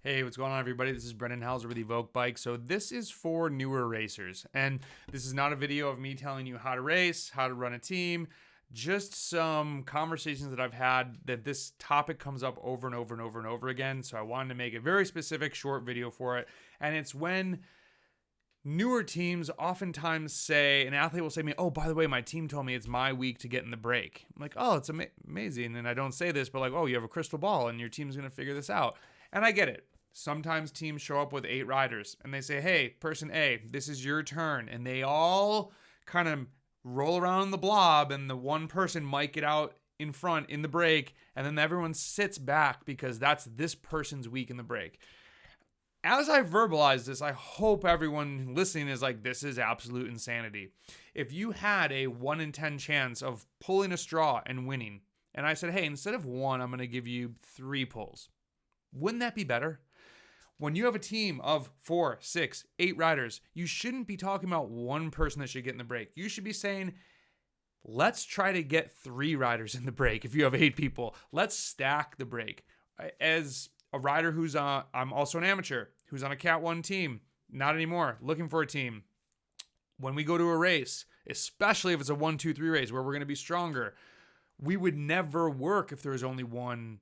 Hey, what's going on, everybody? This is Brendan Hauser with EVOQ Bike. So this is for newer racers, and this is not a video of me telling you how to race, how to run a team, just some conversations that I've had that this topic comes up over and over and over and over again. So I wanted to make a very specific short video for it, and it's when newer teams oftentimes say, an athlete will say to me, oh, by the way, my team told me it's my week to get in the break. I'm like, oh, it's amazing. And I don't say this, but like, oh, you have a crystal ball and your team's going to figure this out. And I get it. Sometimes teams show up with 8 riders and they say, hey, person A, this is your turn. And they all kind of roll around the blob and the one person might get out in front in the break. And then everyone sits back because that's this person's week in the break. As I verbalize this, I hope everyone listening is like, this is absolute insanity. If you had a 1 in 10 chance of pulling a straw and winning, and I said, hey, instead of 1, I'm going to give you 3 pulls. Wouldn't that be better? When you have a team of 4, 6, 8 riders, you shouldn't be talking about one person that should get in the break. You should be saying, let's try to get 3 riders in the break. If you have 8 people, let's stack the break. As a rider who's I'm also an amateur who's on a Cat 1 team, not anymore, looking for a team. When we go to a race, especially if it's a 1, 2, 3 race where we're going to be stronger, we would never work if there was only one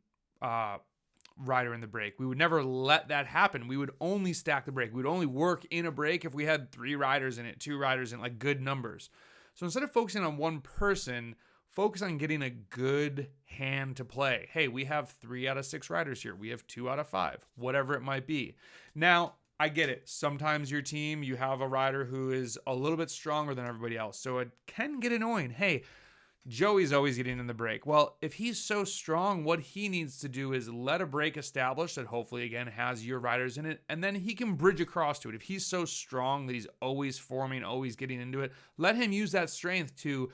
rider in the break. We would never let that happen. We would only stack the break. We would only work in a break if we had 3 riders in it, 2 riders in it, like good numbers. So instead of focusing on one person, focus on getting a good hand to play. Hey, we have 3 out of 6 riders here. We have 2 out of 5, whatever it might be. Now, I get it. Sometimes your team, you have a rider who is a little bit stronger than everybody else. So it can get annoying. Hey, Joey's always getting in the break. Well, if he's so strong, what he needs to do is let a break establish that hopefully, again, has your riders in it, and then he can bridge across to it. If he's so strong that he's always forming, always getting into it, let him use that strength to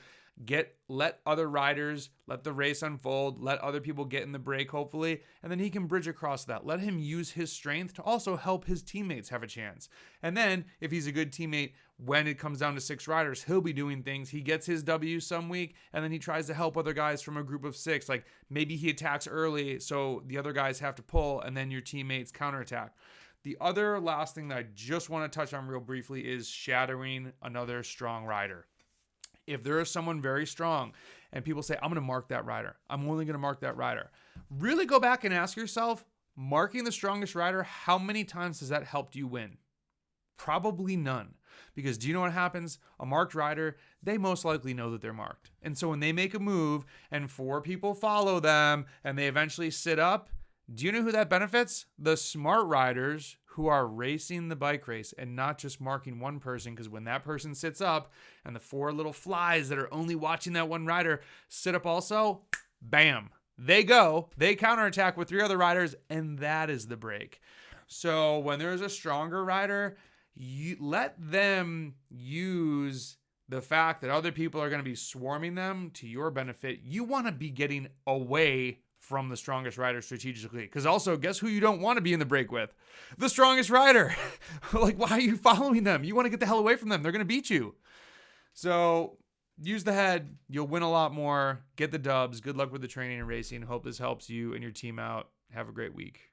let other riders, let the race unfold, let other people get in the break, hopefully, and then he can bridge across that. Let him use his strength to also help his teammates have a chance. And then, if he's a good teammate, when it comes down to 6 riders, he'll be doing things. He gets his W some week, and then he tries to help other guys from a group of 6. Like, maybe he attacks early, so the other guys have to pull, and then your teammates counterattack. The other last thing that I just want to touch on real briefly is shadowing another strong rider. If there is someone very strong and people say, I'm going to mark that rider, I'm only going to mark that rider, really go back and ask yourself, marking the strongest rider, how many times has that helped you win? Probably none. Because do you know what happens? A marked rider, they most likely know that they're marked. And so when they make a move and 4 people follow them and they eventually sit up, do you know who that benefits? The smart riders who are racing the bike race and not just marking one person, because when that person sits up and the 4 little flies that are only watching that one rider sit up also, bam, they counterattack with 3 other riders, and that is the break. So when there's a stronger rider, you let them use the fact that other people are going to be swarming them to your benefit. You want to be getting away from the strongest rider strategically. Because also, guess who you don't want to be in the break with? The strongest rider. Like, why are you following them? You want to get the hell away from them. They're going to beat you. So use the head. You'll win a lot more. Get the dubs. Good luck with the training and racing. Hope this helps you and your team out. Have a great week.